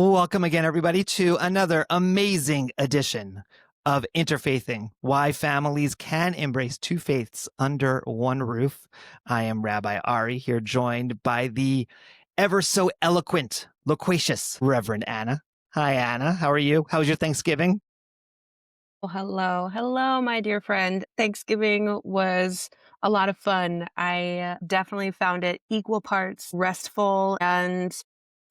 Welcome again, everybody, to another amazing edition of Interfaithing, Why Families Can Embrace Two Faiths Under One Roof. I am Rabbi Ari, here joined by the ever so eloquent, loquacious Reverend Anna. Hi, Anna. How are you? How was your Thanksgiving? Well, hello, my dear friend. Thanksgiving was a lot of fun. I definitely found it equal parts restful and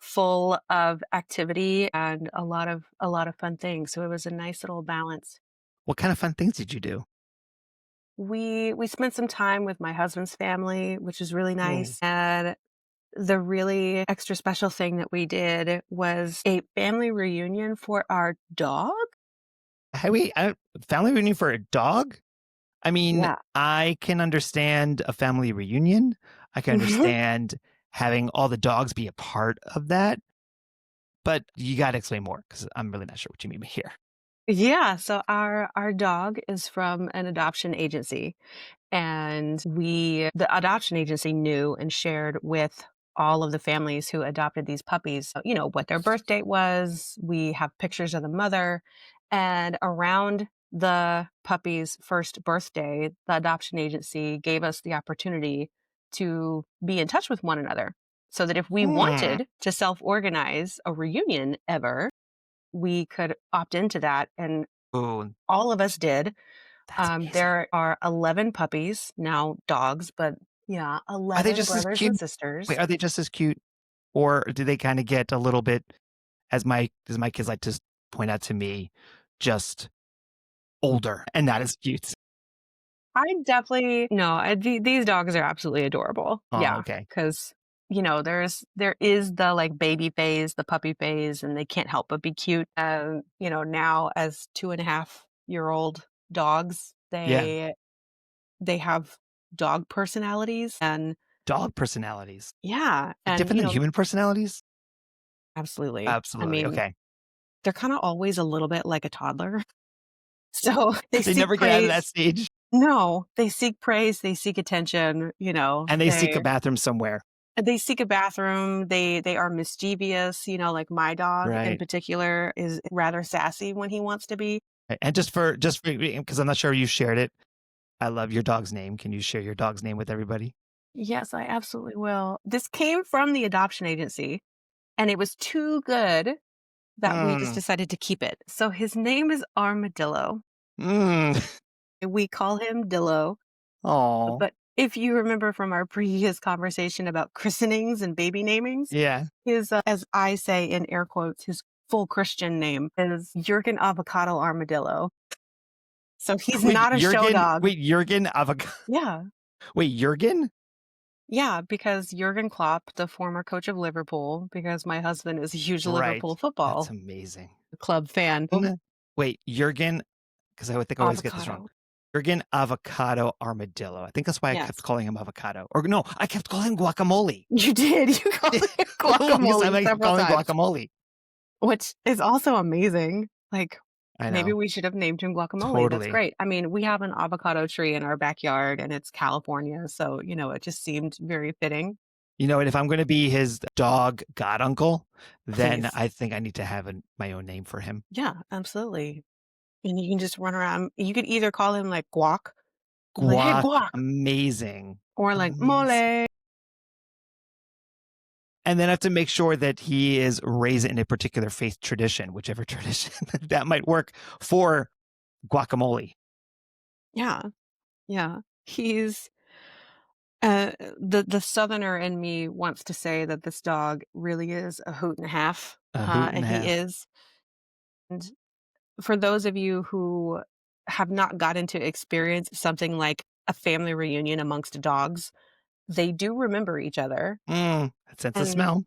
full of activity and a lot of fun things. So it was a nice little balance. What kind of fun things did you do? We spent some time with my husband's family, which is really Oh. nice. And the really extra special thing that we did was a family reunion for our dog. Hey, wait, family reunion for a dog? I mean, Yeah. I can understand a family reunion. I can understand having all the dogs be a part of that. But you got to explain more because I'm really not sure what you mean here. Yeah, so our dog is from an adoption agency, and the adoption agency knew and shared with all of the families who adopted these puppies, what their birth date was. We have pictures of the mother, and around the puppy's first birthday, the adoption agency gave us the opportunity to be in touch with one another so that if we wanted to self-organize a reunion ever, we could opt into that. And Oh, all of us did. that's amazing. There are 11 puppies, now dogs, but yeah, Are 11 they just as brothers cute? and sisters. Wait, are they just as cute? Or do they kind of get a little bit, as my kids like to point out to me, just older and not as cute? I definitely, no, these dogs are absolutely adorable. Oh, Yeah. okay. Because, there is the like baby phase, the puppy phase, and they can't help but be cute. Now as 2.5-year-old dogs, Yeah. they have dog personalities and Dog personalities. yeah. And, Different than human personalities? absolutely. I Absolutely. mean, Okay. they're kind of always a little bit like a toddler. So they They seek never get out of that praise. stage. No, they seek praise, they seek attention, And they seek a bathroom somewhere. they seek a bathroom, they are mischievous, like my dog in Right. particular is rather sassy when he wants to be. Right. And just for because I'm not sure you shared it. I love your dog's name. Can you share your dog's name with everybody? Yes, I absolutely will. This came from the adoption agency, and it was too good that we just decided to keep it. So his name is Armadillo. Mm. We call him Dillo. Oh, But if you remember from our previous conversation about christenings and baby namings, yeah. his, as I say in air quotes, his full Christian name is Jurgen Avocado Armadillo. So he's not a show dog. Wait, Jurgen Avocado. Yeah. Wait, Jurgen? Yeah, because Jurgen Klopp, the former coach of Liverpool, because my husband is a huge Right. Liverpool That's football amazing. club fan. Wait, Jurgen, because I think I always get this wrong. Avocado. Jurgen Avocado Armadillo. I think that's why I kept Yes. calling him avocado. Or no, I kept calling him guacamole. You did. You called him guacamole I like several calling times, guacamole. which is also amazing. Like, I maybe know. we should have named him Guacamole. That's Totally. great. I mean, we have an avocado tree in our backyard and it's California. So, it just seemed very fitting. And if I'm going to be his dog god uncle, then Please. I think I need to have my own name for him. Yeah, absolutely. And you can just run around. You could either call him like Guac, like, hey, Guac, Guac, amazing. or like Amazing. Mole. And then I have to make sure that he is raised in a particular faith tradition, whichever tradition that might work for guacamole. Yeah. Yeah. He's the southerner in me wants to say that this dog really is a hoot and a half. A hoot and And a he half. is. And for those of you who have not gotten to experience something like a family reunion amongst dogs, they do remember each other. That sense of And smell.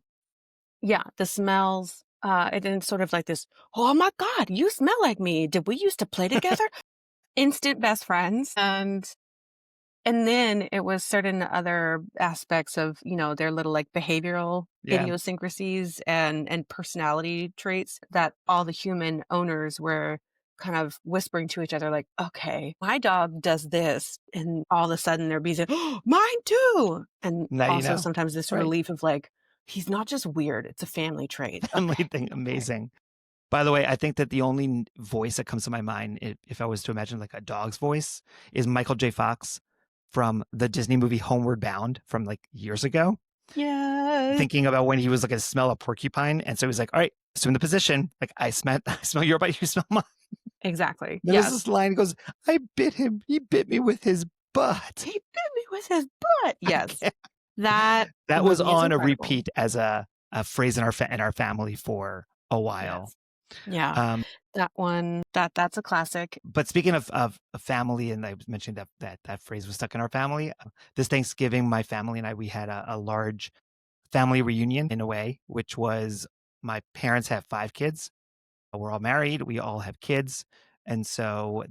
yeah, the smells, and then sort of like this, oh my God, you smell like me. Did we used to play together? Instant best friends. And then it was certain other aspects of, their little like behavioral Yeah. idiosyncrasies and personality traits that all the human owners were kind of whispering to each other, like, okay, my dog does this. And all of a sudden they're being, oh, mine too. And Now you also know. sometimes this Right. relief of like, He's not just weird, it's a family trait. family Okay. thing. Okay. Amazing. By the way, I think that the only voice that comes to my mind, if I was to imagine like a dog's voice, is Michael J. Fox from the Disney movie Homeward Bound from like years ago. Yes. Thinking about when he was like a smell a porcupine, and so he's like, "All right, assume the position. Like I smell, I smell your bite. You smell mine." Exactly. There's Yes. this line. He goes, "I bit him. He bit me with his butt." He bit me with his butt. I Yes. can't. That That was movie is on a incredible. repeat as a phrase in our family for a while. Yes. Yeah. Um, That one, that's a classic. but speaking of a family, and I was mentioning that phrase was stuck in our family. This Thanksgiving, my family and I, we had a large family reunion in a way, which was my parents have 5 kids. We're all married. We all have kids, and so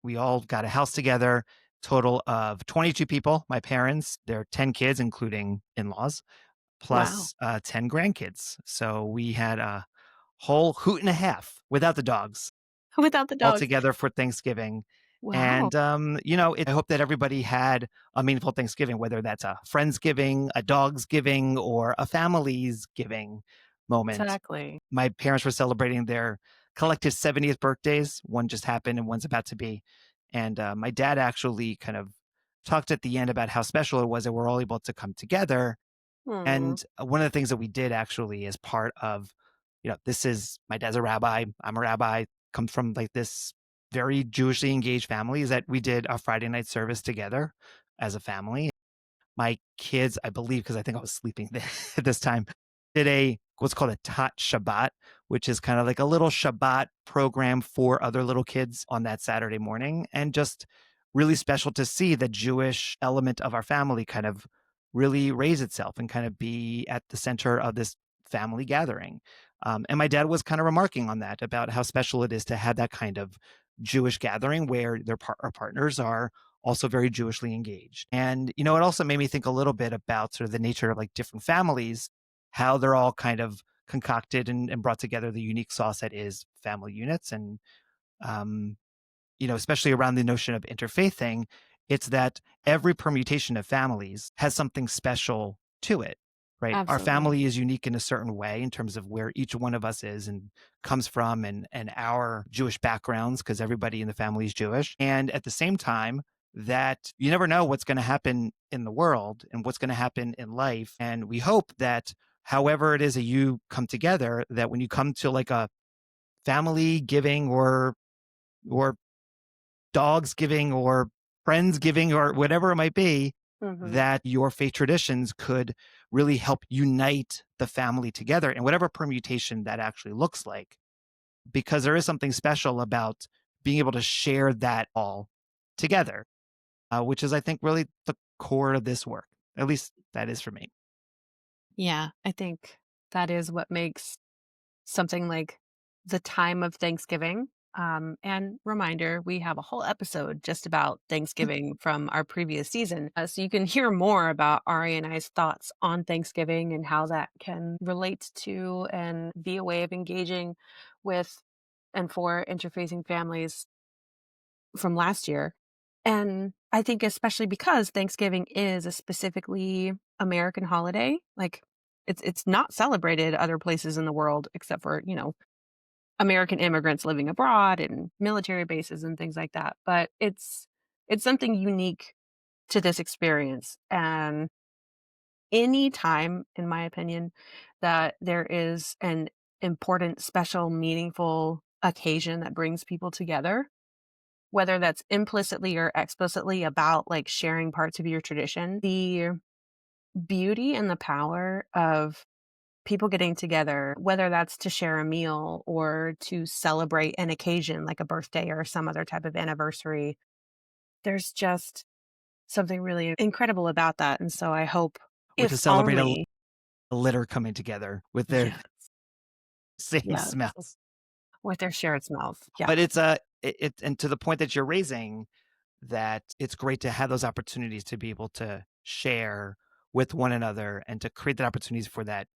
we all got a house together. Total of 22 people. My parents, their 10 kids, including in-laws, Wow. plus 10 grandkids. So we had a whole hoot and a half without the dogs Without the all dogs. together for Thanksgiving. Wow. And, I hope that everybody had a meaningful Thanksgiving, whether that's a Friendsgiving, a Dogsgiving, or a Family's Giving moment. Exactly. My parents were celebrating their collective 70th birthdays. One just happened and one's about to be. And my dad actually kind of talked at the end about how special it was that we're all able to come together. Mm. And one of the things that we did actually as part of, this is my dad's a rabbi, I'm a rabbi, comes from like this very Jewishly engaged family, is that we did a Friday night service together as a family. My kids, I believe, because I think I was sleeping at this time, did a what's called a Tot Shabbat, which is kind of like a little Shabbat program for other little kids on that Saturday morning. And just really special to see the Jewish element of our family kind of really raise itself and kind of be at the center of this family gathering. And my dad was kind of remarking on that about how special it is to have that kind of Jewish gathering where our partners are also very Jewishly engaged. And, it also made me think a little bit about sort of the nature of like different families, how they're all kind of concocted and brought together the unique sauce that is family units. And, um, especially around the notion of interfaithing, it's that every permutation of families has something special to it, right? Our Absolutely. family is unique in a certain way in terms of where each one of us is and comes from and our Jewish backgrounds, because everybody in the family is Jewish. And at the same time, that you never know what's going to happen in the world and what's going to happen in life. And we hope that however it is that you come together, that when you come to like a family giving or dogs giving or friends giving or whatever it might be, Mhm. that your faith traditions could really help unite the family together in whatever permutation that actually looks like. Because there is something special about being able to share that all together, which is, I think, really the core of this work. At least that is for me. Yeah, I think that is what makes something like the time of Thanksgiving. And reminder, we have a whole episode just about Thanksgiving from our previous season. So you can hear more about Ari and I's thoughts on Thanksgiving and how that can relate to and be a way of engaging with and for interfacing families from last year. And I think especially because Thanksgiving is a specifically American holiday, like it's not celebrated other places in the world except for, American immigrants living abroad and military bases and things like that. But it's something unique to this experience. And any time, in my opinion, that there is an important, special, meaningful occasion that brings people together, whether that's implicitly or explicitly about like sharing parts of your tradition, the beauty and the power of people getting together, whether that's to share a meal or to celebrate an occasion like a birthday or some other type of anniversary. There's just something really incredible about that. And so I hope, Or to if celebrate only, a litter coming together with their yes, same yes, smells. with their shared smells. Yeah. But it's and to the point that you're raising, that it's great to have those opportunities to be able to share with one another and to create that opportunities for that,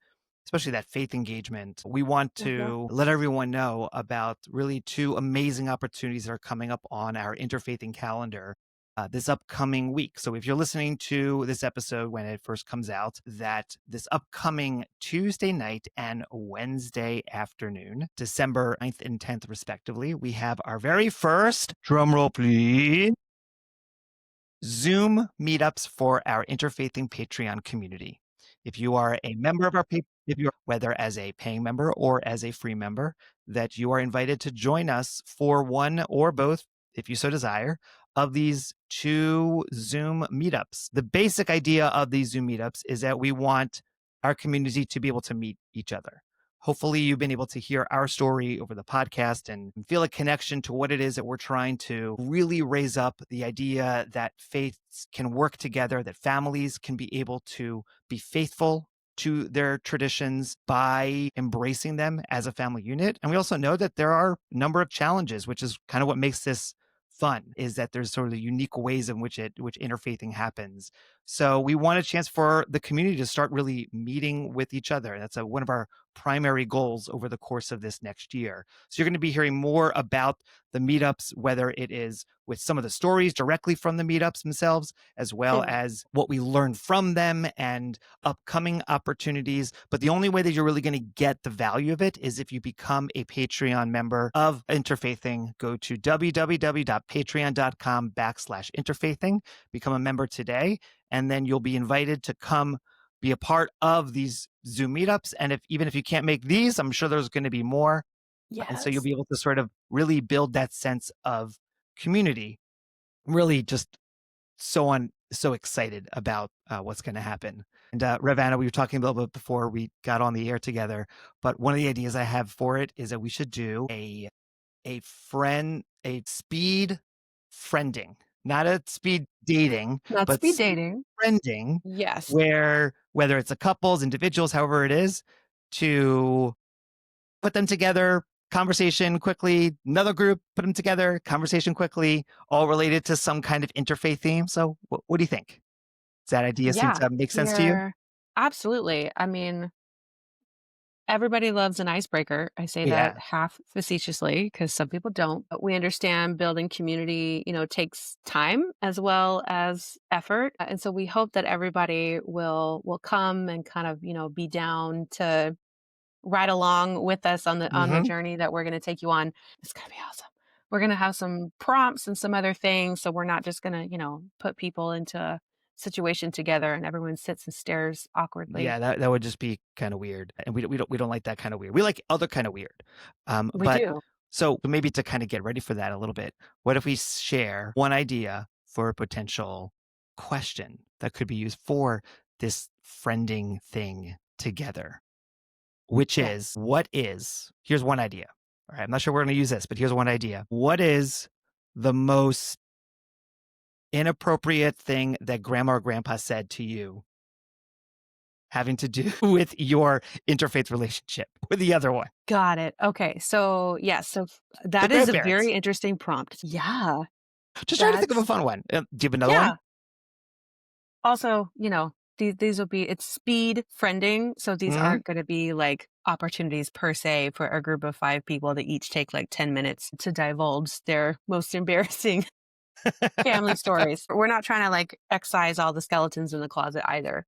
especially that faith engagement. We want Mhm. to let everyone know about really two amazing opportunities that are coming up on our interfaithing calendar. this upcoming week. So if you're listening to this episode when it first comes out, that this upcoming Tuesday night and Wednesday afternoon, December 9th and 10th, respectively, we have our very first, drumroll please, Zoom meetups for our Interfaithing Patreon community. If you are a member of our if you're whether as a paying member or as a free member, that you are invited to join us for one or both, if you so desire, of these 2 Zoom meetups. The basic idea of these Zoom meetups is that we want our community to be able to meet each other. Hopefully, you've been able to hear our story over the podcast and feel a connection to what it is that we're trying to really raise up, the idea that faiths can work together, that families can be able to be faithful to their traditions by embracing them as a family unit. And we also know that there are a number of challenges, which is kind of what makes this fun, is that there's sort of the unique ways in which interfaithing happens. So we want a chance for the community to start really meeting with each other. That's one of our primary goals over the course of this next year. So you're going to be hearing more about the meetups, whether it is with some of the stories directly from the meetups themselves, as well as what we learned from them and upcoming opportunities. But the only way that you're really going to get the value of it is if you become a Patreon member of Interfaithing. Go to www.patreon.com/interfaithing, become a member today, and then you'll be invited to come be a part of these Zoom meetups. And even if you can't make these, I'm sure there's going to be more. Yes. And so you'll be able to sort of really build that sense of community. Really just so excited about what's going to happen. And Rev Anna, we were talking a little bit before we got on the air together, but one of the ideas I have for it is that we should do a speed friending, not a speed dating, Not but speed dating. friending, Yes. where whether it's a couples, individuals, however it is, to put them together, conversation quickly, another group, put them together, conversation quickly, all related to some kind of interfaith theme. So what do you think? Does that idea seem to make sense to you? Absolutely. I mean, everybody loves an icebreaker. I say that Yeah. half facetiously because some people don't. But we understand building community, takes time as well as effort. And so we hope that everybody will come and kind of, be down to ride along with us on the Mm-hmm. journey that we're going to take you on. It's going to be awesome. We're going to have some prompts and some other things. So we're not just going to, put people into a situation together and everyone sits and stares awkwardly. Yeah, that would just be kind of weird, and we don't like that kind of weird. We like other kind of weird. We But do. so maybe to kind of get ready for that a little bit, what if we share one idea for a potential question that could be used for this friending thing together, which Yeah. is here's one idea. All right, I'm not sure we're going to use this, but here's one idea. What is the most inappropriate thing that grandma or grandpa said to you having to do with your interfaith relationship with the other one? Got it. Okay. So, yeah. So The that is a grandparents. very interesting prompt. Yeah. Just trying to think of a That's, fun one. Do you have another one? yeah. Also, these will be, it's speed friending. So these Mhm. aren't going to be like opportunities per se for a group of 5 people to each take like 10 minutes to divulge their most embarrassing family stories. We're not trying to like excise all the skeletons in the closet either.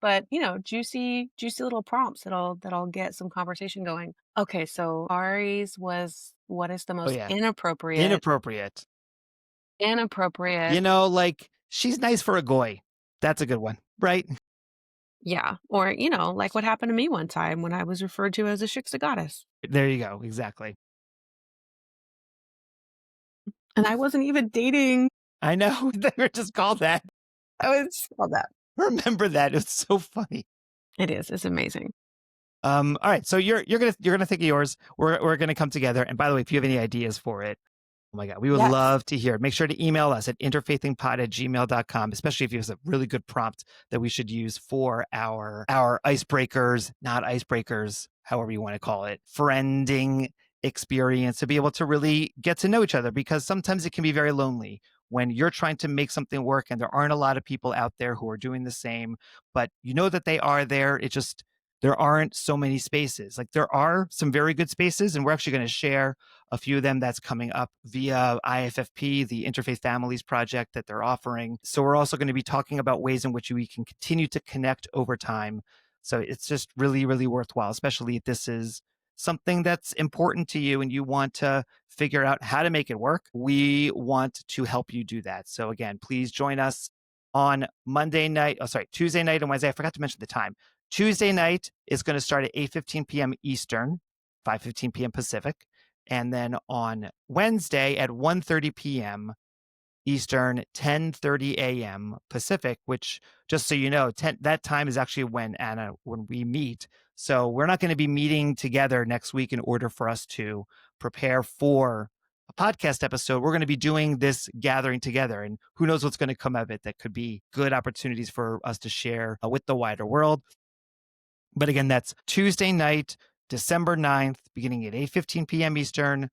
But juicy little prompts that'll get some conversation going. Okay, so Ari's was what is the Oh, most yeah. inappropriate Inappropriate. inappropriate Like, she's nice for a goy. That's a good one, right? yeah, or like what happened to me one time when I was referred to as a shiksa goddess. There you go. Exactly. And I wasn't even dating. I know. They were just called that. I was all that. Remember that. It's so funny. It is. It's amazing. All right. So you're gonna think of yours. We're gonna come together. And by the way, if you have any ideas for it, oh my God, we would Yes. love to hear it. Make sure to email us at interfaithingpod@gmail.com, especially if you have a really good prompt that we should use for our icebreakers, not icebreakers, however you want to call it, friending experience, to be able to really get to know each other, because sometimes it can be very lonely when you're trying to make something work and there aren't a lot of people out there who are doing the same, but you know that they are there. It just there aren't so many spaces. Like there are some very good spaces, and we're actually going to share a few of them that's coming up via IFFP, the Interfaith Families Project that they're offering. So we're also going to be talking about ways in which we can continue to connect over time. So it's just really, really worthwhile, especially if this is something that's important to you and you want to figure out how to make it work. We want to help you do that. So again, please join us on Tuesday night and Wednesday. I forgot to mention the time. Tuesday night is going to start at 8:15 p.m. Eastern, 5:15 p.m. Pacific. And then on Wednesday at 1:30 p.m. Eastern, 10:30 a.m. Pacific, which, just so you know, that time is actually when we meet. So we're not going to be meeting together next week in order for us to prepare for a podcast episode. We're going to be doing this gathering together, and who knows what's going to come of it. That could be good opportunities for us to share with the wider world. But again, that's Tuesday night, December 9th, beginning at 8:15 p.m. Eastern,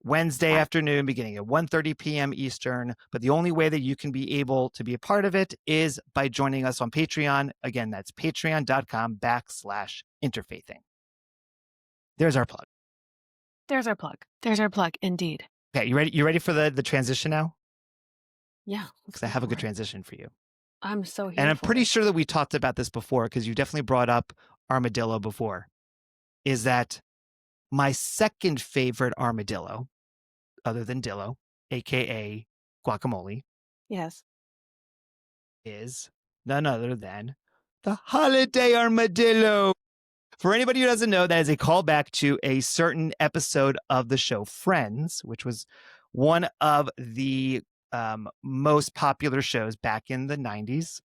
Wednesday afternoon, beginning at 1:30 p.m. Eastern. But the only way that you can be able to be a part of it is by joining us on Patreon. Again, that's patreon.com/interfaithing. There's our plug. There's our plug. There's our plug, indeed. Okay, you ready? You ready for the transition now? Yeah. Because I have a good transition for you. I'm so here. And I'm pretty sure that we talked about this before, because you definitely brought up Armadillo before. Is that my second favorite Armadillo, other than Dillo, aka Guacamole, Yes, is none other than the Holiday Armadillo. For anybody who doesn't know, that is a callback to a certain episode of the show Friends, which was one of the most popular shows back in the 90s.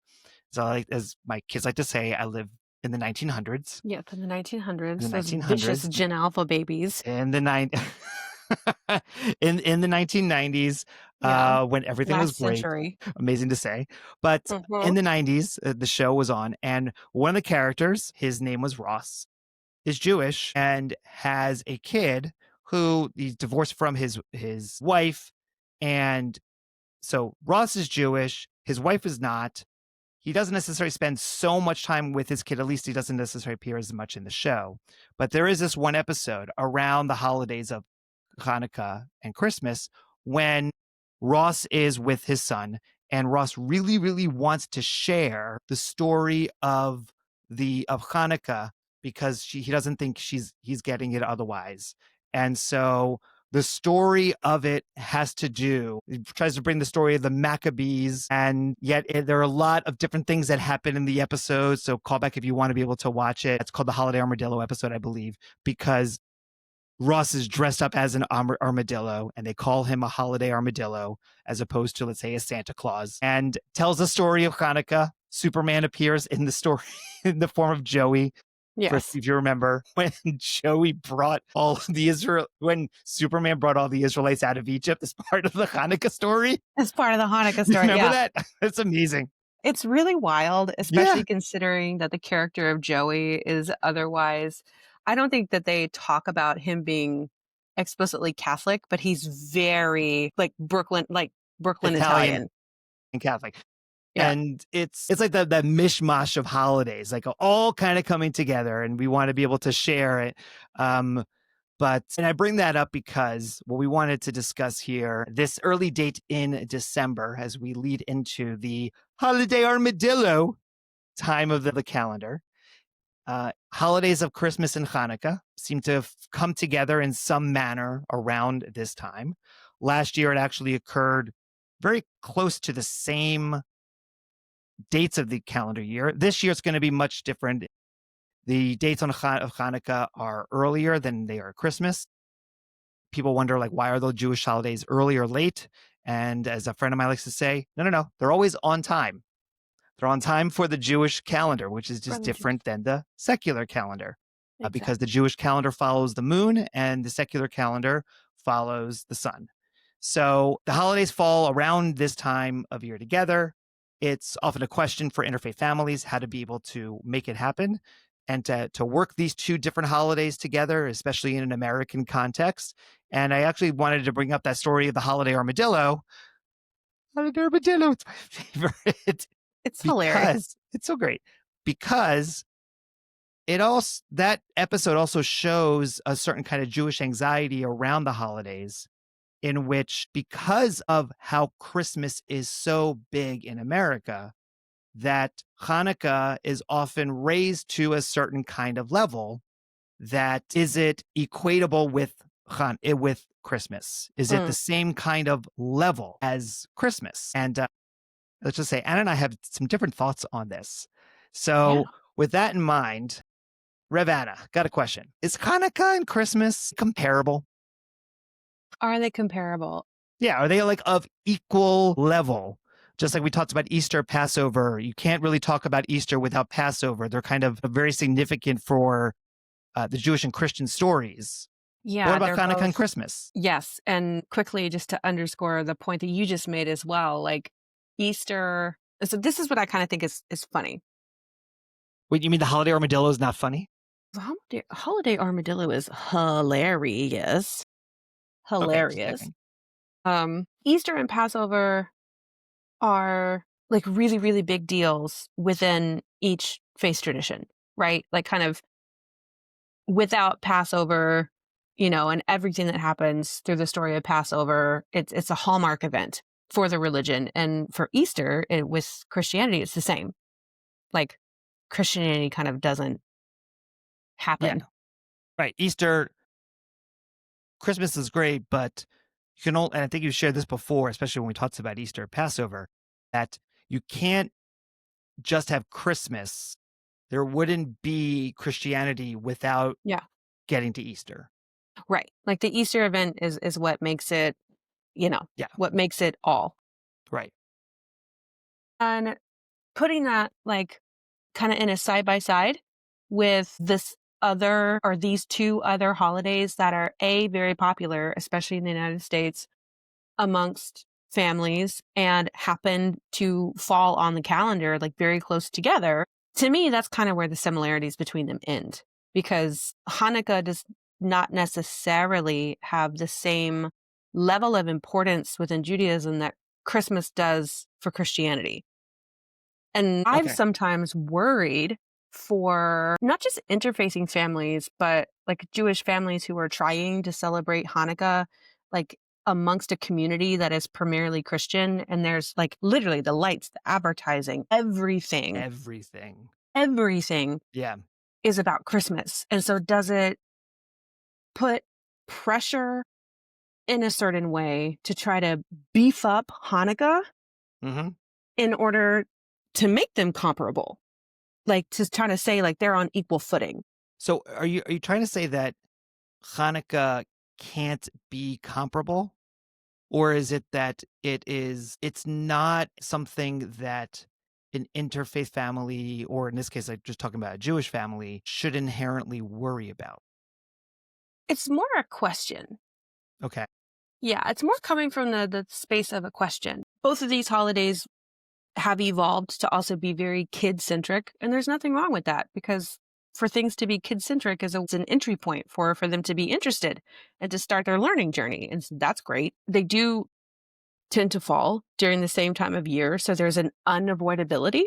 So, as my kids like to say, I live in the 1900s. Yep, in the 1900s. In the Those 1900s. vicious Gen Alpha babies. In the in the 1990s, when everything was great. Century. Amazing to say. But in the 90s, the show was on, and one of the characters, his name was Ross, is Jewish and has a kid who he's divorced from his wife. And so Ross is Jewish, his wife is not. He doesn't necessarily spend so much time with his kid. At least he doesn't necessarily appear as much in the show. But there is this one episode around the holidays of Hanukkah and Christmas when Ross is with his son, and Ross really, really wants to share the story of Hanukkah because he doesn't think he's getting it otherwise. And so the story of it has to do, it tries to bring the story of the Maccabees, and yet there are a lot of different things that happen in the episode. So call back if you want to be able to watch it. It's called the Holiday Armadillo episode, I believe, because Ross is dressed up as an armadillo, and they call him a holiday armadillo as opposed to, let's say, a Santa Claus, and tells the story of Hanukkah. Superman appears in the story in the form of Joey. Yes. If you remember when Superman brought all the Israelites out of Egypt as part of the Hanukkah story. As part of the Hanukkah story. Remember that? It's amazing. It's really wild, especially considering that the character of Joey is otherwise. I don't think that they talk about him being explicitly Catholic, but he's very Brooklyn Italian and Catholic. Yeah. And it's like that mishmash of holidays, like all kind of coming together, and we want to be able to share it. And I bring that up because what we wanted to discuss here, this early date in December, as we lead into the Holiday Armadillo time of the calendar. Holidays of Christmas and Hanukkah seem to have come together in some manner around this time. Last year, it actually occurred very close to the same dates of the calendar year. This year, it's going to be much different. The dates of Hanukkah are earlier than they are Christmas. People wonder, why are those Jewish holidays early or late? And as a friend of mine likes to say, no, they're always on time. They're on time for the Jewish calendar, which is just different than the secular calendar. Exactly. Because the Jewish calendar follows the moon and the secular calendar follows the sun. So the holidays fall around this time of year together. It's often a question for interfaith families how to be able to make it happen and to work these two different holidays together, especially in an American context. And I actually wanted to bring up that story of the Holiday Armadillo. Holiday Armadillo, it's my favorite. It's hilarious. It's so great because that episode also shows a certain kind of Jewish anxiety around the holidays, in which, because of how Christmas is so big in America, that Hanukkah is often raised to a certain kind of level. That is it equatable with with Christmas? Is it the Mm, same kind of level as Christmas? And let's just say Anna and I have some different thoughts on this. yeah. So, with that in mind, Rev Anna, got a question. Is Hanukkah and Christmas comparable? Are they comparable? Yeah, are they like of equal level? Just like we talked about Easter, Passover. You can't really talk about Easter without Passover. They're kind of very significant for the Jewish and Christian stories. But what Yeah, about they're Hanukkah and both. Christmas? Yes, and quickly, just to underscore the point that you just made as well, like Easter. So this is what I kind of think is funny. Wait, you mean the holiday armadillo is not funny? The holiday armadillo is hilarious. Okay, just Hilarious. checking. Easter and Passover are like really, really big deals within each faith tradition, right? Like kind of without Passover, and everything that happens through the story of Passover, it's a hallmark event for the religion. And for Easter, with Christianity, it's the same. Like Christianity kind of doesn't Yeah, happen. right. Easter, Christmas is great, but you can only, and I think you shared this before, especially when we talked about Easter, Passover, that you can't just have Christmas. There wouldn't be Christianity without Yeah. getting to Easter. Right. Like the Easter event is what makes it, Yeah, what makes it all. right. And putting that like kind of in a side by side with these two other holidays that are very popular, especially in the United States amongst families and happen to fall on the calendar like very close together. To me, that's kind of where the similarities between them end, because Hanukkah does not necessarily have the same level of importance within Judaism that Christmas does for Christianity. And I've Okay. sometimes worried for not just interfacing families, but like Jewish families who are trying to celebrate Hanukkah, like amongst a community that is primarily Christian. And there's like literally the lights, the advertising, Everything. everything Yeah. is about Christmas. And so does it put pressure in a certain way to try to beef up Hanukkah Hmm. in order to make them comparable? Like, to try to say, like, they're on equal footing. So are you trying to say that Hanukkah can't be comparable? Or is it that it's not something that an interfaith family, or in this case, like just talking about a Jewish family, should inherently worry about? It's more a question. Okay. Yeah, it's more coming from the space of a question. Both of these holidays have evolved to also be very kid-centric, and there's nothing wrong with that, because for things to be kid-centric it's an entry point for them to be interested and to start their learning journey, and that's great. They do tend to fall during the same time of year, so there's an unavoidability,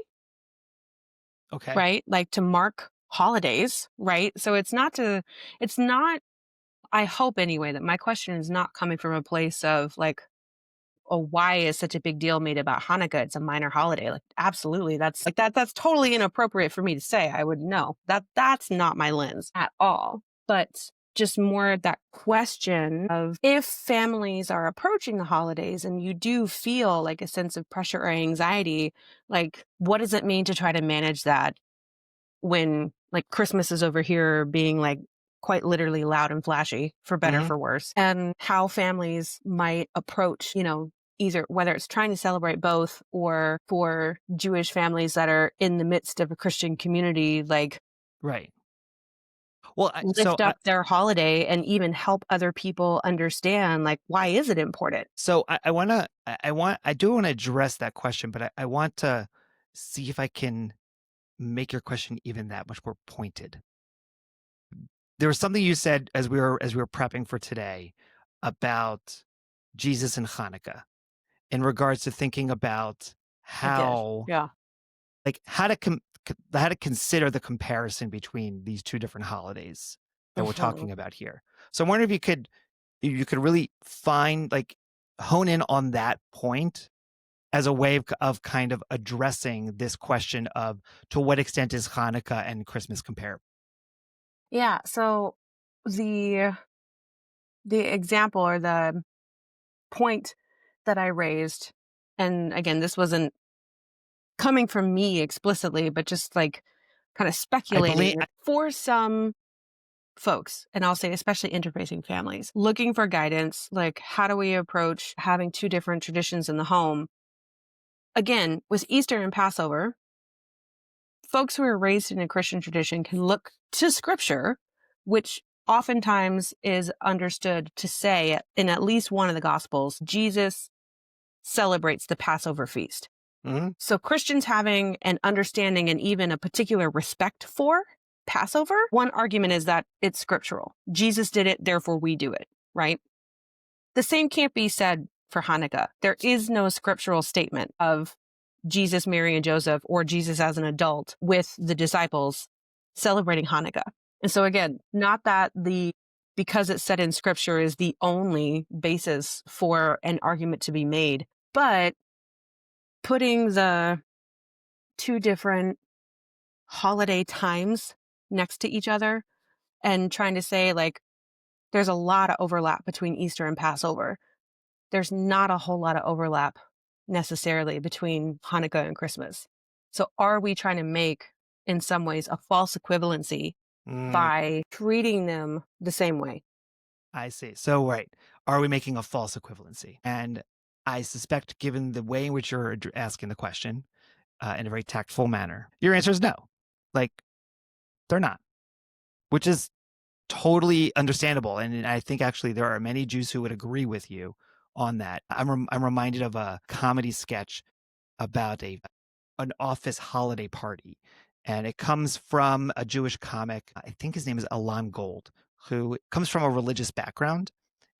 Okay. right? Like to mark holidays, right? So it's not, I hope anyway, that my question is not coming from a place of like, oh, why is such a big deal made about Hanukkah? It's a minor holiday. Like, absolutely. That's totally inappropriate for me to say. I would know that's not my lens at all. But just more that question of, if families are approaching the holidays and you do feel like a sense of pressure or anxiety, like what does it mean to try to manage that when like Christmas is over here being like quite literally loud and flashy, for better Hmm. for worse, and how families might approach, either whether it's trying to celebrate both, or for Jewish families that are in the midst of a Christian community, like Right. Well, lift up their holiday and even help other people understand, like, why is it important? I do want to address that question, but I want to see if I can make your question even that much more pointed. There was something you said as we were prepping for today about Jesus and Hanukkah, in regards to thinking about I did. how, Yeah. like, how to consider the comparison between these two different holidays that we're Mhm. talking about here. So I'm wondering if you could really hone in on that point as a way of kind of addressing this question of to what extent is Hanukkah and Christmas comparable? Yeah. So the example or the point that I raised, and again, this wasn't coming from me explicitly, but just like kind of I believe, speculating for some folks, and I'll say especially interfacing families, looking for guidance, like how do we approach having two different traditions in the home? Again, with Easter and Passover, folks who are raised in a Christian tradition can look to scripture, which oftentimes is understood to say in at least one of the gospels, Jesus celebrates the Passover feast. Mhm. So Christians having an understanding and even a particular respect for Passover, one argument is that it's scriptural. Jesus did it, therefore we do it, right? The same can't be said for Hanukkah. There is no scriptural statement of Jesus, Mary, and Joseph, or Jesus as an adult with the disciples celebrating Hanukkah. And so again, not that because it's said in scripture is the only basis for an argument to be made, but putting the two different holiday times next to each other and trying to say like there's a lot of overlap between Easter and Passover. There's not a whole lot of overlap necessarily between Hanukkah and Christmas. So are we trying to make in some ways a false equivalency Mm, by treating them the same way? I see. So, right. Are we making a false equivalency? And I suspect, given the way in which you're asking the question in a very tactful manner, your answer is no. Like, they're not, which is totally understandable. And I think actually there are many Jews who would agree with you on that. I'm reminded of a comedy sketch about an office holiday party. And it comes from a Jewish comic. I think his name is Alan Gold, who comes from a religious background.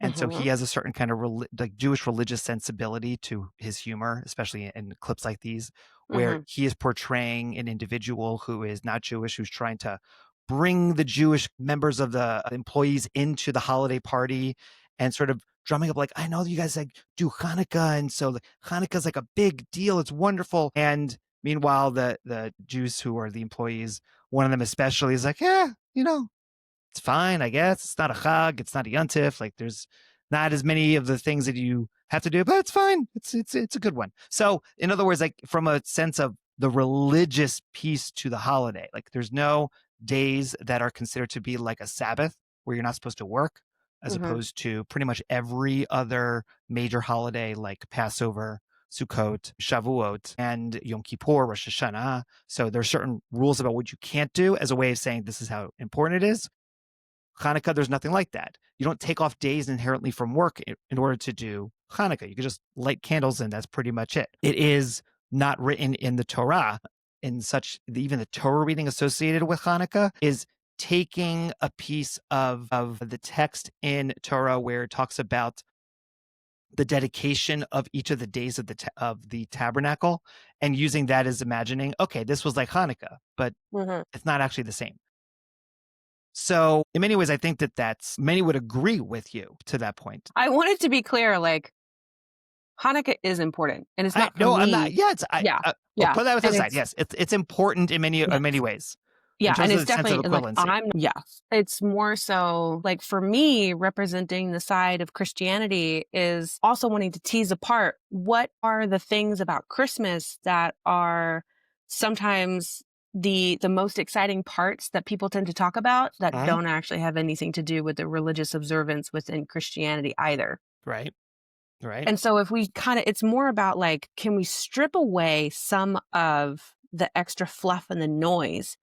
And so he Mm-hmm. has a certain kind of like Jewish religious sensibility to his humor, especially in clips like these, where Mm-hmm. he is portraying an individual who is not Jewish, who's trying to bring the Jewish members of the employees into the holiday party and sort of drumming up like, I know you guys like do Hanukkah, and so Hanukkah's like a big deal. It's wonderful. And meanwhile, the Jews who are the employees, one of them especially, is like, yeah, it's fine, I guess. It's not a chag, it's not a yontif. Like there's not as many of the things that you have to do, but it's fine. It's a good one. So in other words, like from a sense of the religious piece to the holiday, like there's no days that are considered to be like a Sabbath where you're not supposed to work, as Mm-hmm. opposed to pretty much every other major holiday like Passover, Sukkot, Shavuot, and Yom Kippur, Rosh Hashanah. So there's certain rules about what you can't do as a way of saying this is how important it is. Hanukkah, there's nothing like that. You don't take off days inherently from work in order to do Hanukkah. You can just light candles and that's pretty much it. It is not written in the Torah in such, even the Torah reading associated with Hanukkah is taking a piece of the text in Torah where it talks about the dedication of each of the days of the tabernacle and using that as imagining, okay, this was like Hanukkah, but Mm-hmm. it's not actually the same. So in many ways, I think many would agree with you to that point. I wanted to be clear, like Hanukkah is important, and it's not for No, I'm not. me. Yeah, Yeah, I'll yeah, put that to the and side. it's Yes, it's important in many ways in yeah, and terms of it's the sense of definitely like equivalency. it's more so like for me representing the side of Christianity is also wanting to tease apart what are the things about Christmas that are sometimes the most exciting parts that people tend to talk about that Mhm. don't actually have anything to do with the religious observance within Christianity either. Right, right. And so if we it's more about like, can we strip away some of the extra fluff and the noise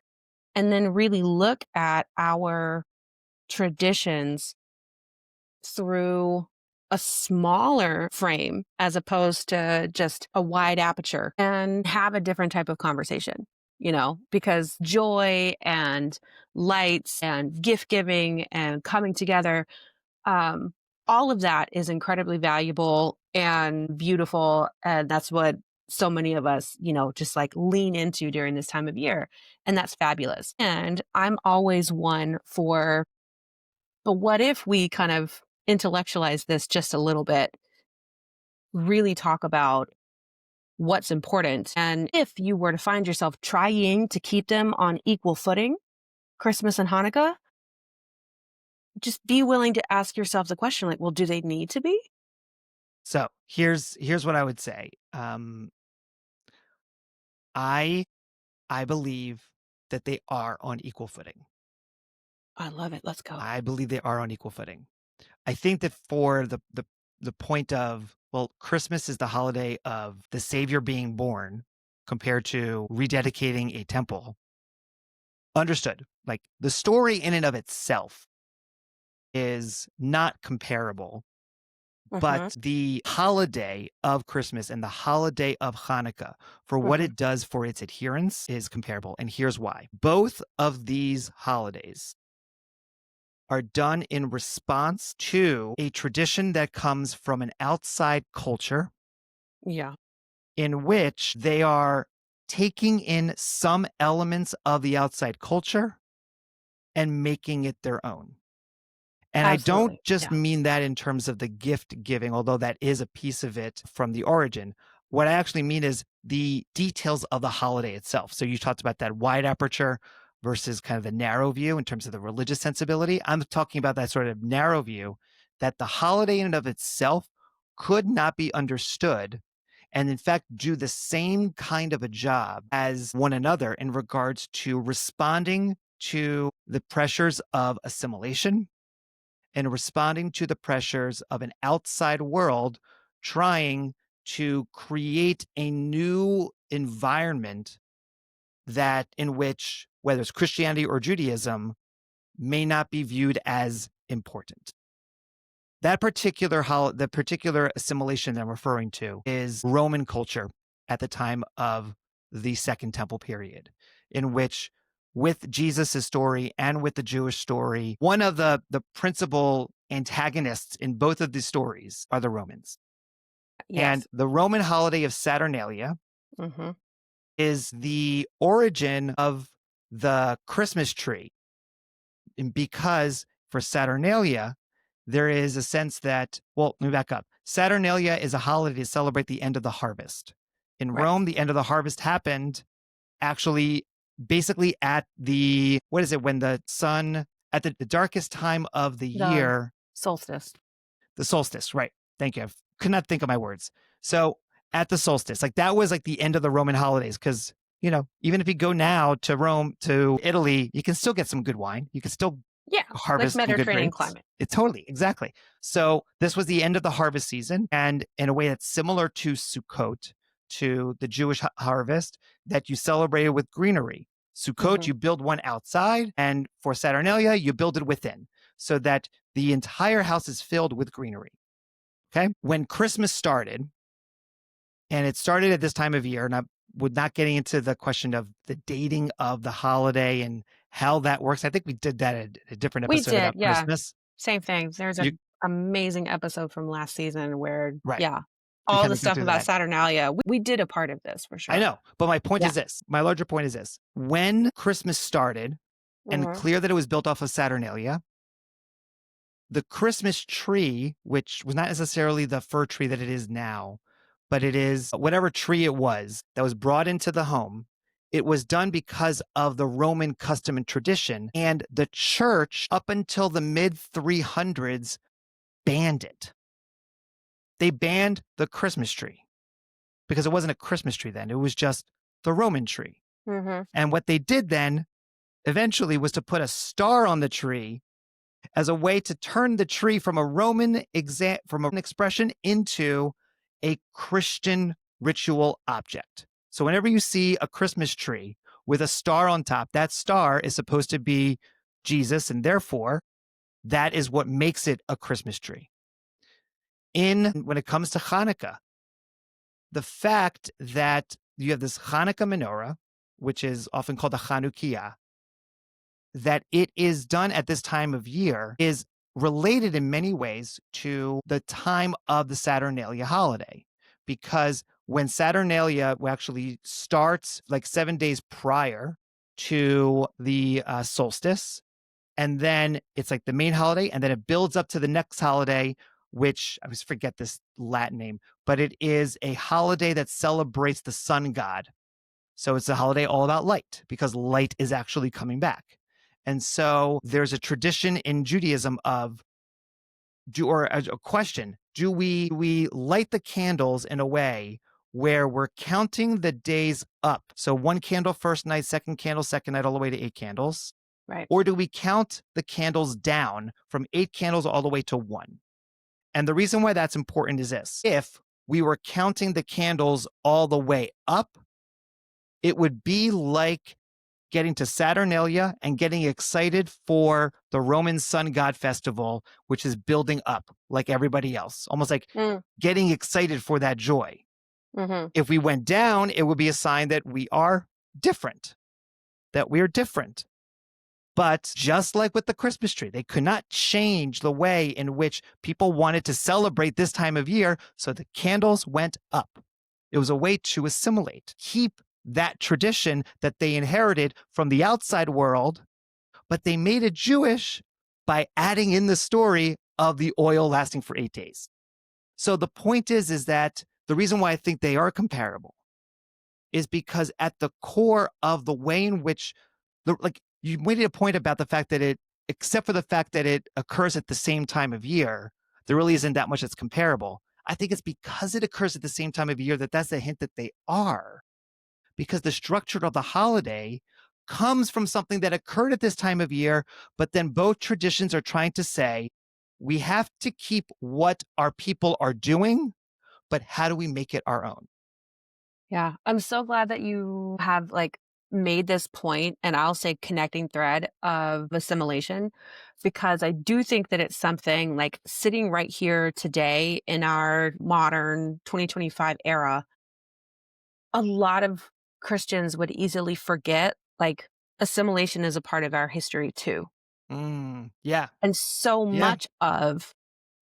and then really look at our traditions through a smaller frame as opposed to just a wide aperture and have a different type of conversation, because joy and lights and gift giving and coming together, all of that is incredibly valuable and beautiful. And that's what so many of us, just like lean into during this time of year. And that's fabulous. And I'm always one for, but what if we kind of intellectualize this just a little bit, really talk about what's important. And if you were to find yourself trying to keep them on equal footing, Christmas and Hanukkah, just be willing to ask yourself the question, like, well, do they need to be? So here's what I would say. I believe that they are on equal footing. I love it. Let's go. I believe they are on equal footing. I think that for the point of, well, Christmas is the holiday of the Savior being born compared to rededicating a temple. Understood. Like the story in and of itself is not comparable, Hmm. but the holiday of Christmas and the holiday of Hanukkah, for what Hmm. it does for its adherents, is comparable. And here's why. Both of these holidays are done in response to a tradition that comes from an outside culture Yeah, in which they are taking in some elements of the outside culture and making it their own. And I don't absolutely. just Yeah. mean that in terms of the gift giving, although that is a piece of it from the origin. What I actually mean is the details of the holiday itself. So you talked about that wide aperture versus kind of the narrow view in terms of the religious sensibility. I'm talking about that sort of narrow view that the holiday in and of itself could not be understood and in fact do the same kind of a job as one another in regards to responding to the pressures of assimilation and responding to the pressures of an outside world trying to create a new environment that in which whether it's Christianity or Judaism may not be viewed as important. That the particular assimilation that I'm referring to is Roman culture at the time of the Second Temple period, in which with Jesus' story and with the Jewish story, one of the principal antagonists in both of these stories are the Romans. And Yes. the Roman holiday of Saturnalia Hmm. is the origin of the Christmas tree. And because for Saturnalia, there is a sense that, well, let me back up. Saturnalia is a holiday to celebrate the end of the harvest. In Right. Rome, the end of the harvest happened actually basically at the, what is it, when the sun, at the darkest time of the The year, solstice. the solstice, right? Thank you. I could not think of my words. So at the solstice, like that was like the end of the Roman holidays because, even if you go now to Rome, to Italy, you can still get some good wine. You can still Yeah. Like harvest some good Mediterranean grapes. climate. It totally, exactly. So this was the end of the harvest season, and in a way that's similar to Sukkot, to the Jewish harvest that you celebrated with greenery. Sukkot, Hmm. you build one outside, and for Saturnalia, you build it within, so that the entire house is filled with greenery. Okay, when Christmas started, and it started at this time of year, and I would not getting into the question of the dating of the holiday and how that works. I think we did that at a different We episode did. about Yeah. Christmas. Same thing. There's You an amazing episode from last season where, right. yeah, We all kind the of go stuff through about that. Saturnalia, we did a part of this for I sure. know, but my point Yeah. is this. My larger point is this. When Christmas started and Hmm. clear that it was built off of Saturnalia, the Christmas tree, which was not necessarily the fir tree that it is now, but it is whatever tree it was that was brought into the home. It was done because of the Roman custom and tradition. And the church, up until the mid 300s, banned it. They banned the Christmas tree because it wasn't a Christmas tree then. It was just the Roman tree. Hmm. And what they did then eventually was to put a star on the tree as a way to turn the tree from a from an expression into a Christian ritual object. So whenever you see a Christmas tree with a star on top, that star is supposed to be Jesus, and therefore that is what makes it a Christmas tree. When it comes to Hanukkah, the fact that you have this Hanukkah menorah, which is often called the Chanukiah, that it is done at this time of year is related in many ways to the time of the Saturnalia holiday. Because when Saturnalia actually starts like 7 days prior to the solstice. And then it's like the main holiday, and then it builds up to the next holiday, which I always forget this Latin name, but it is a holiday that celebrates the sun god. So it's a holiday all about light because light is actually coming back. And so there's a tradition in Judaism of or a question, do we light the candles in a way where we're counting the days up? So one candle first night, second candle second night, all the way to 8 candles. Right. Or do we count the candles down from 8 candles all the way to one? And the reason why that's important is this. If we were counting the candles all the way up, it would be like getting to Saturnalia and getting excited for the Roman sun god festival, which is building up like everybody else, almost like getting excited for that joy. Mm-hmm. If we went down, it would be a sign that we are different, that we're different. But just like with the Christmas tree, they could not change the way in which people wanted to celebrate this time of year, so the candles went up. It was a way to assimilate, keep that tradition that they inherited from the outside world, but they made it Jewish by adding in the story of the oil lasting for 8 days. So the point is that the reason why I think they are comparable is because at the core of the way in which, you made a point about the fact that except for the fact that it occurs at the same time of year, there really isn't that much that's comparable. I think it's because it occurs at the same time of year that's a hint that they are. Because the structure of the holiday comes from something that occurred at this time of year, but then both traditions are trying to say, we have to keep what our people are doing, but how do we make it our own? Yeah, I'm so glad that you have made this point, and I'll say connecting thread of assimilation, because I do think that it's something like sitting right here today in our modern 2025 era. A lot of Christians would easily forget assimilation is a part of our history too. Yeah. And so Yeah. much of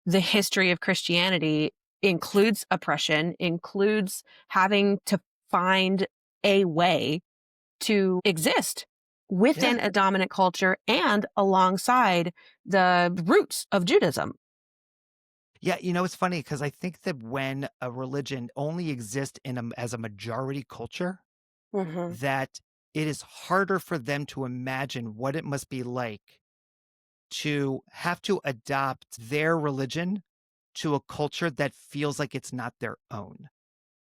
the history of Christianity includes oppression, includes having to find a way to exist Yeah. within a dominant culture and alongside the roots of Judaism. Yeah, it's funny because I think that when a religion only exists as a majority culture, Hmm. that it is harder for them to imagine what it must be like to have to adopt their religion to a culture that feels like it's not their own.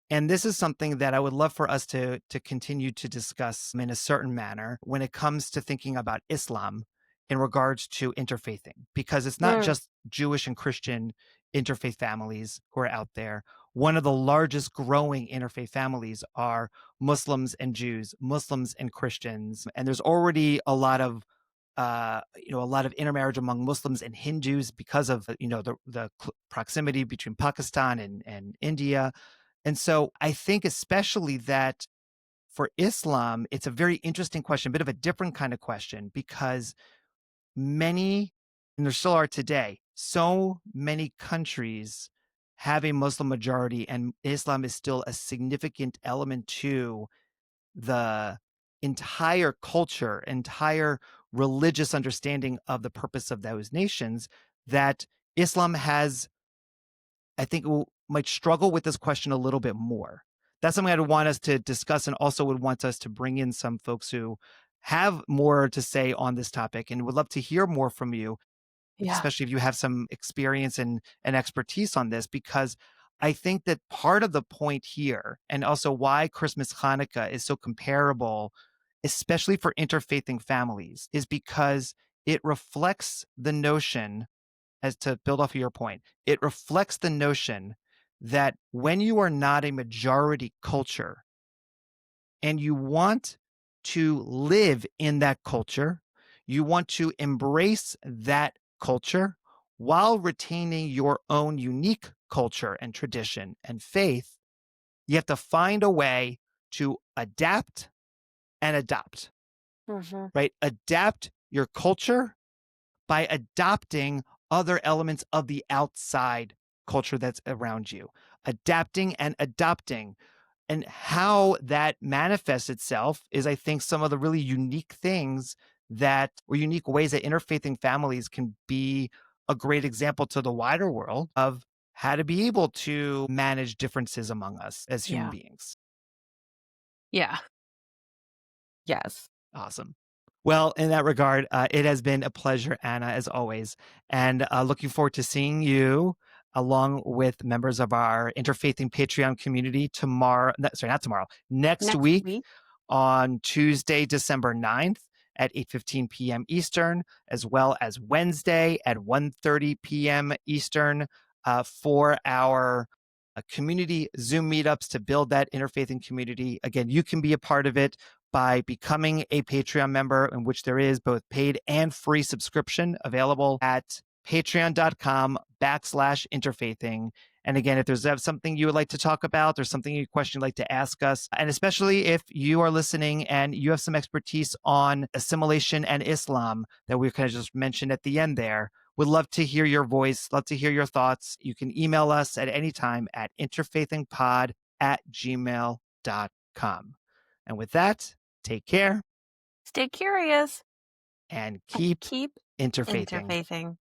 And this is something that I would love for us to continue to discuss in a certain manner when it comes to thinking about Islam in regards to interfaithing, because it's not Mm. just Jewish and Christian interfaith families who are out there. One of the largest growing interfaith families are Muslims and Jews, Muslims and Christians, and there's already a lot of intermarriage among Muslims and Hindus because of the proximity between Pakistan and India. And so I think especially that for Islam, it's a very interesting question, a bit of a different kind of question, because many, and there still are today, so many countries have a Muslim majority, and Islam is still a significant element to the entire culture, entire religious understanding of the purpose of those nations, that Islam has, I think, might struggle with this question a little bit more. That's something I'd want us to discuss, and also would want us to bring in some folks who have more to say on this topic and would love to hear more from you, Yeah. especially if you have some experience and expertise on this, because I think that part of the point here, and also why Christmas Hanukkah is so comparable, especially for interfaithing families, is because it reflects the notion, as to build off of your point, it reflects the notion that when you are not a majority culture and you want to live in that culture, you want to embrace that culture while retaining your own unique culture and tradition and faith, you have to find a way to adapt and adopt, Hmm. right? Adapt your culture by adopting other elements of the outside culture that's around you, adapting and adopting And how that manifests itself is, I think, some of the really unique things or unique ways that interfaithing families can be a great example to the wider world of how to be able to manage differences among us as human Yeah. beings. Yeah. Yes. Awesome. Well, in that regard, it has been a pleasure, Anna, as always, and looking forward to seeing you along with members of our Interfaithing Patreon community not tomorrow, next Next week week. on Tuesday, December 9th at 8:15 p.m. Eastern, as well as Wednesday at 1:30 p.m. Eastern for our community Zoom meetups to build that interfaithing community. Again, you can be a part of it by becoming a Patreon member, in which there is both paid and free subscription available at patreon.com/interfaithing. And again, if there's something you would like to talk about or a question you'd like to ask us, and especially if you are listening and you have some expertise on assimilation and Islam that we kind of just mentioned at the end there, would love to hear your voice, love to hear your thoughts. You can email us at any time at interfaithingpod@gmail.com. And with that, take care Stay curious and and keep keep interfaithing. interfaithing.